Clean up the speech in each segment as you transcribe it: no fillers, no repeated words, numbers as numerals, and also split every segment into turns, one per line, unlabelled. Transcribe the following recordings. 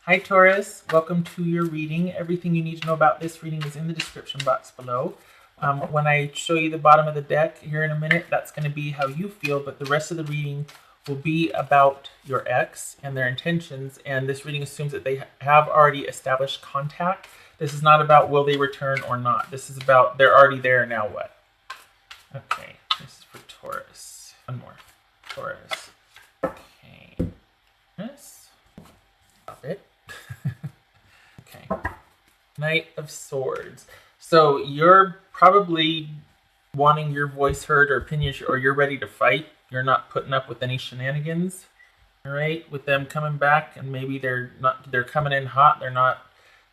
Hi Taurus, welcome to your reading. Everything you need to know about this reading is in the description box below. When I show you the bottom of the deck here in a minute, that's going to be how you feel, but the rest of the reading will be about your ex and their intentions, and this reading assumes that they have already established contact. This is not about will they return or not. This is about they're already there, now what? Okay, this is for Taurus. One more. Taurus. Okay. This. Stop it. Okay. Knight of Swords. So you're probably wanting your voice heard or opinion, or you're ready to fight. You're not putting up with any shenanigans. All right, with them coming back, and maybe they're coming in hot.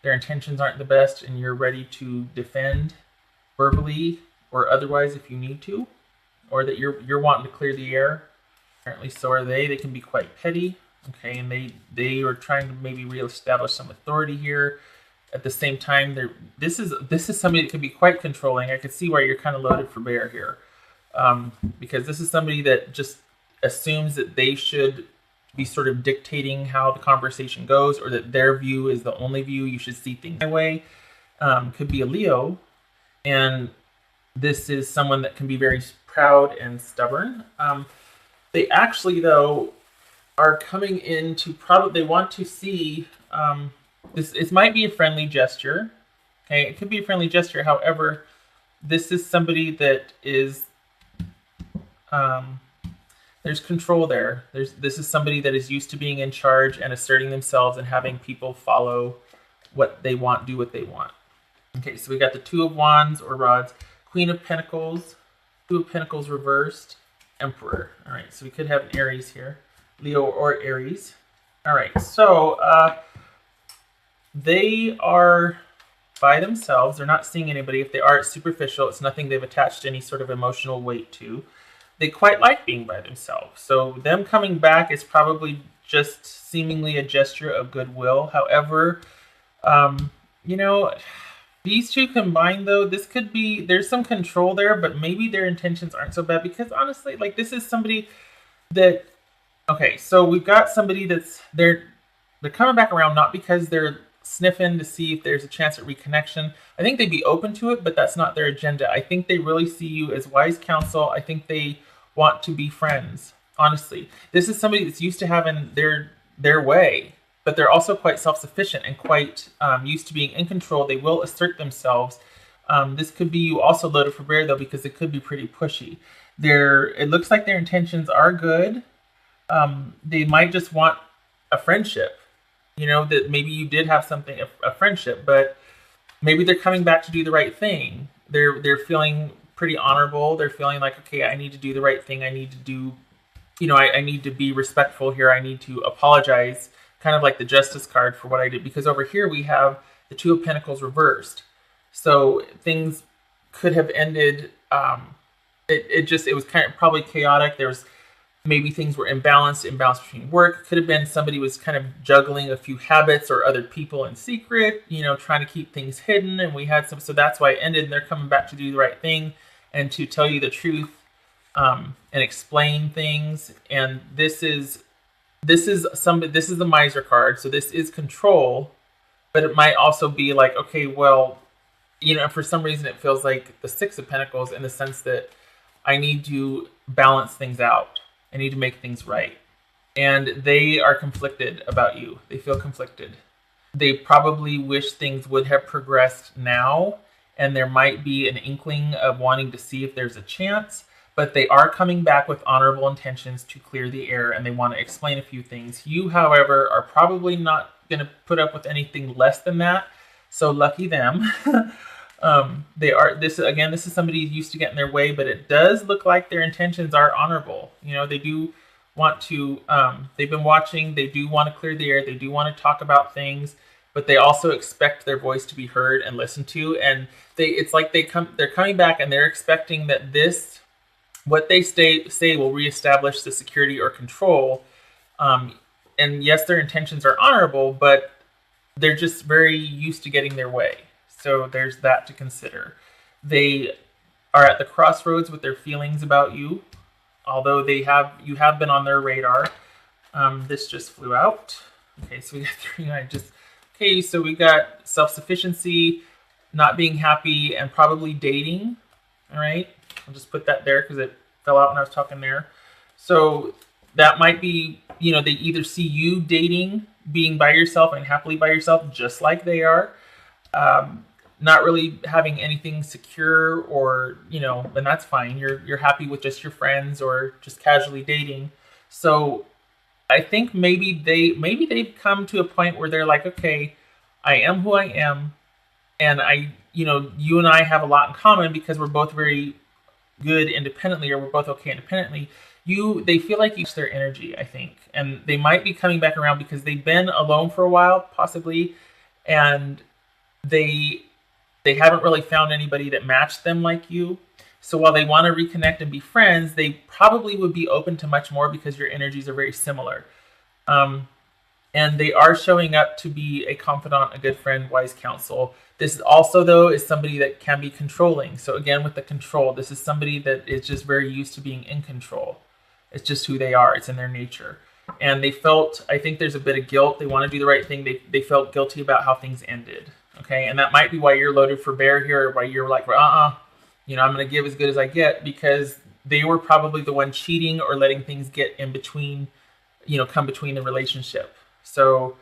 Their intentions aren't the best, and you're ready to defend verbally or otherwise if you need to, or that you're wanting to clear the air. Apparently, so are they. They can be quite petty. Okay, and they are trying to maybe reestablish some authority here. At the same time, this is somebody that can be quite controlling. I could see why you're kind of loaded for bear here, because this is somebody that just assumes that they should be sort of dictating how the conversation goes, or that their view is the only view. You should see things my way. Could be a Leo, and this is someone that can be very proud and stubborn. They actually, though, are coming into they want to see this. It might be a friendly gesture. Okay, it could be a friendly gesture. However, this is somebody that is there's control there. This is somebody that is used to being in charge and asserting themselves and having people follow what they want, do what they want. Okay, so we got the Two of Wands or Rods, Queen of Pentacles, Two of Pentacles reversed, Emperor. All right, so we could have an Aries here. Leo or Aries. All right, so they are by themselves. They're not seeing anybody. If they are, it's superficial. It's nothing they've attached any sort of emotional weight to. They quite like being by themselves. So them coming back is probably just seemingly a gesture of goodwill. However, these two combined, though, this could be, there's some control there, but maybe their intentions aren't so bad, because honestly, like, this is somebody that, okay, so we've got somebody that's, they're coming back around not because they're sniffing to see if there's a chance at reconnection. I think they'd be open to it, but that's not their agenda. I think they really see you as wise counsel. I think they want to be friends, honestly. This is somebody that's used to having their way, but they're also quite self-sufficient and quite used to being in control. They will assert themselves. This could be you also loaded for bear, though, because it could be pretty pushy. It looks like their intentions are good. They might just want a friendship, that maybe you did have something, a friendship, but maybe they're coming back to do the right thing. They're feeling pretty honorable. They're feeling like, okay, I need to do the right thing. I need to do, I need to be respectful here. I need to apologize, kind of like the Justice card for what I did, because over here we have the Two of Pentacles reversed. So things could have ended, it was kind of probably chaotic. There was, maybe things were imbalanced between work. Could have been somebody was kind of juggling a few habits or other people in secret, trying to keep things hidden. And we had so that's why it ended, and they're coming back to do the right thing and to tell you the truth, and explain things. And this is the Miser card. So this is control, but it might also be like, okay, well, for some reason it feels like the Six of Pentacles, in the sense that I need to balance things out. I need to make things right. And they are conflicted about you. They feel conflicted. They probably wish things would have progressed now, and there might be an inkling of wanting to see if there's a chance, but they are coming back with honorable intentions to clear the air, and they want to explain a few things. You, however, are probably not going to put up with anything less than that, so lucky them. This is somebody who's used to getting their way, but it does look like their intentions are honorable. They do want to, they've been watching, they do want to clear the air, they do want to talk about things, but they also expect their voice to be heard and listened to. And they're coming back, and they're expecting that what they say will reestablish the security or control. And yes, their intentions are honorable, but they're just very used to getting their way. So there's that to consider. They are at the crossroads with their feelings about you, although you have been on their radar. This just flew out. Okay, so we got 3, 9. Okay, so we got self-sufficiency, not being happy, and probably dating. All right, I'll just put that there because it fell out when I was talking there. So that might be, they either see you dating, being by yourself and happily by yourself, just like they are. Not really having anything secure, or and that's fine. You're happy with just your friends or just casually dating. So I think maybe they've come to a point where they're like, okay, I am who I am, and you and I have a lot in common because we're both very good independently, or we're both okay independently. They feel like you use their energy, I think, and they might be coming back around because they've been alone for a while, possibly, and they haven't really found anybody that matched them like you. So while they want to reconnect and be friends, they probably would be open to much more because your energies are very similar. And they are showing up to be a confidant, a good friend, wise counsel. This is also, though, is somebody that can be controlling. So again, with the control, this is somebody that is just very used to being in control. It's just who they are. It's in their nature. And I think there's a bit of guilt. They want to do the right thing. They felt guilty about how things ended. Okay, and that might be why you're loaded for bear here, or why you're like, I'm going to give as good as I get, because they were probably the one cheating or letting things get in between, come between the relationship. So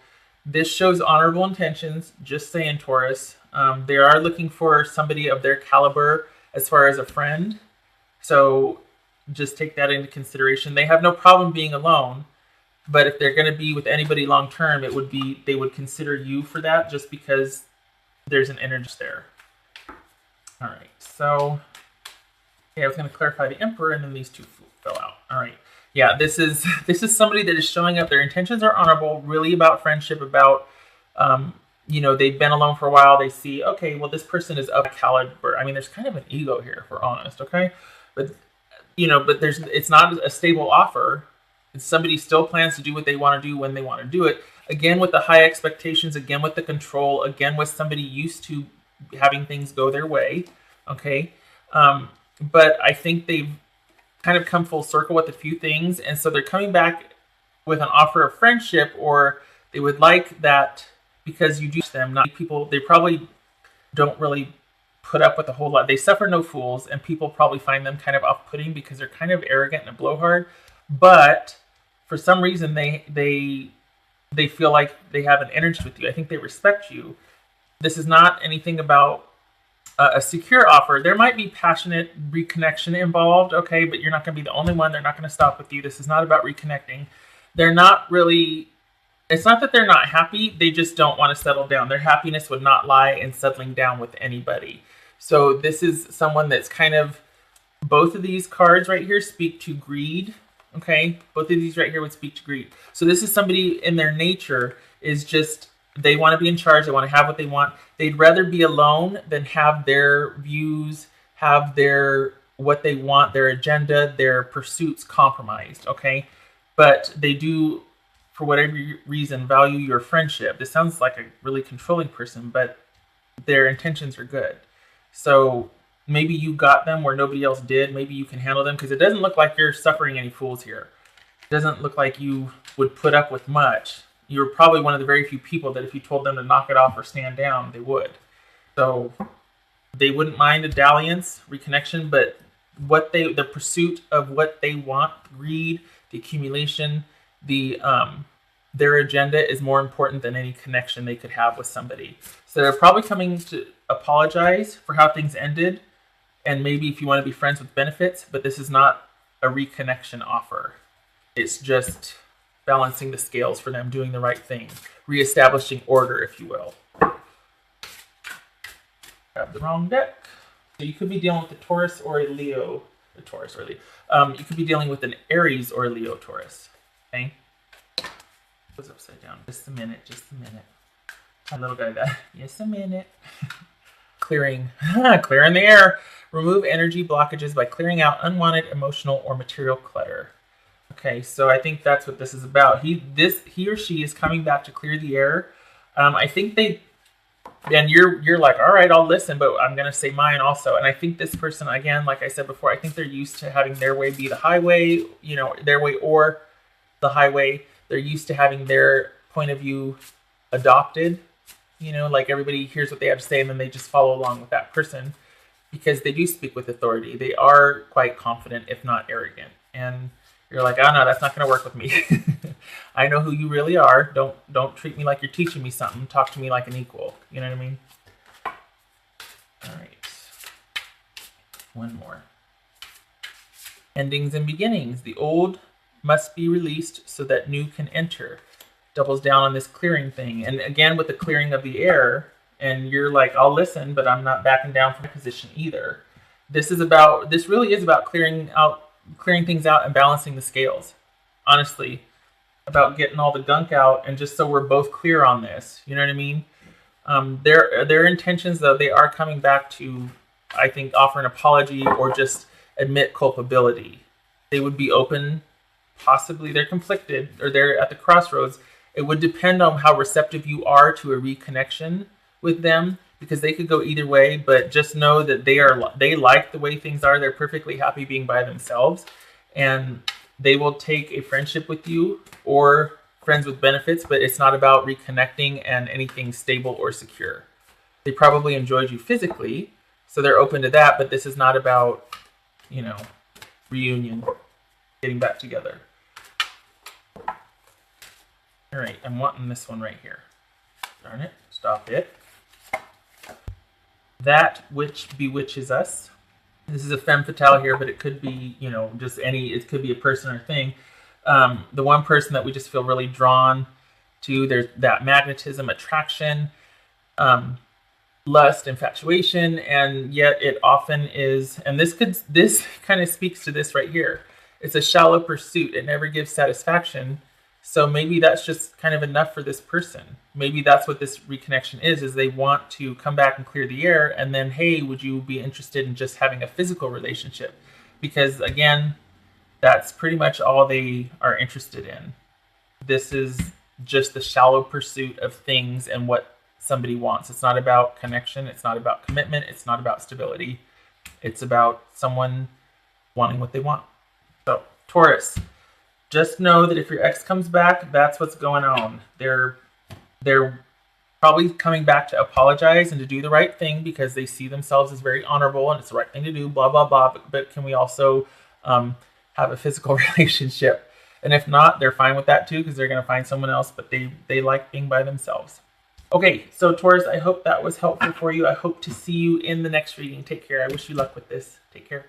this shows honorable intentions, just saying, Taurus. They are looking for somebody of their caliber as far as a friend. So just take that into consideration. They have no problem being alone, but if they're going to be with anybody long term, they would consider you for that, just because there's an energy there. All right, so I was going to clarify the Emperor, and then these two fell out. All right, yeah, this is somebody that is showing up. Their intentions are honorable, really about friendship, about they've been alone for a while. They see, okay, well, this person is of caliber. I mean, there's kind of an ego here, if we're honest, okay, but it's not a stable offer. Somebody still plans to do what they want to do when they want to do it. Again, with the high expectations, again, with the control, again, with somebody used to having things go their way. Okay. But I think they've kind of come full circle with a few things. And so they're coming back with an offer of friendship, or they would like that because you do them. Not people, they probably don't really put up with a whole lot. They suffer no fools, and people probably find them kind of off-putting because they're kind of arrogant and a blowhard. But for some reason, they feel like they have an energy with you. I think they respect you. This is not anything about a secure offer. There might be passionate reconnection involved, okay, but you're not going to be the only one. They're not going to stop with you. This is not about reconnecting. They're not really, it's not that they're not happy. They just don't want to settle down. Their happiness would not lie in settling down with anybody. So this is someone that's kind of, both of these cards right here speak to greed. Okay, both of these right here would speak to greed. So this is somebody in their nature is just, they want to be in charge. They want to have what they want. They'd rather be alone than have their views, have what they want, their agenda, their pursuits compromised. Okay, but they do, for whatever reason, value your friendship. This sounds like a really controlling person, but their intentions are good. So maybe you got them where nobody else did. Maybe you can handle them, because it doesn't look like you're suffering any fools here. It doesn't look like you would put up with much. You're probably one of the very few people that if you told them to knock it off or stand down, they would. So they wouldn't mind a dalliance, reconnection, but the pursuit of what they want, greed, the accumulation, their agenda is more important than any connection they could have with somebody. So they're probably coming to apologize for how things ended, and maybe if you want to be friends with benefits, but this is not a reconnection offer. It's just balancing the scales for them, doing the right thing, reestablishing order, if you will. Grab the wrong deck. So you could be dealing with a Taurus or a Leo. You could be dealing with an Aries or a Leo Taurus. Okay? It was upside down. Just a minute. My little guy that. Just a minute. Clearing the air. Remove energy blockages by clearing out unwanted emotional or material clutter. Okay, so I think that's what this is about. He or she is coming back to clear the air. I think and you're like, all right, I'll listen, but I'm going to say mine also. And I think this person, again, like I said before, I think they're used to having their way be the highway, their way or the highway. They're used to having their point of view adopted. Like everybody hears what they have to say and then they just follow along with that person because they do speak with authority. They are quite confident, if not arrogant. And you're like, oh no, that's not going to work with me. I know who you really are. Don't treat me like you're teaching me something. Talk to me like an equal. You know what I mean? All right. One more. Endings and beginnings. The old must be released so that new can enter. Doubles down on this clearing thing. And again, with the clearing of the air, and you're like, I'll listen, but I'm not backing down from the position either. This really is about clearing things out and balancing the scales. Honestly, about getting all the gunk out, and just so we're both clear on this. You know what I mean? Their intentions, though, they are coming back to, I think, offer an apology or just admit culpability. They would be open. Possibly they're conflicted or they're at the crossroads. It would depend on how receptive you are to a reconnection with them, because they could go either way. But just know that they like the way things are. They're perfectly happy being by themselves, and they will take a friendship with you or friends with benefits. But it's not about reconnecting and anything stable or secure. They probably enjoyed you physically, so they're open to that. But this is not about, reunion, getting back together. All right, I'm wanting this one right here. Darn it, stop it. That which bewitches us. This is a femme fatale here, but it could be, it could be a person or thing. The one person that we just feel really drawn to, there's that magnetism, attraction, lust, infatuation, and yet it often is, and this kind of speaks to this right here. It's a shallow pursuit. It never gives satisfaction. So maybe that's just kind of enough for this person. Maybe that's what this reconnection is they want to come back and clear the air, and then, hey, would you be interested in just having a physical relationship? Because again, that's pretty much all they are interested in. This is just the shallow pursuit of things and what somebody wants. It's not about connection. It's not about commitment. It's not about stability. It's about someone wanting what they want. So, Taurus, just know that if your ex comes back, that's what's going on. They're probably coming back to apologize and to do the right thing because they see themselves as very honorable and it's the right thing to do, blah, blah, blah. But can we also have a physical relationship? And if not, they're fine with that too because they're going to find someone else, but they like being by themselves. Okay, so Taurus, I hope that was helpful for you. I hope to see you in the next reading. Take care. I wish you luck with this. Take care.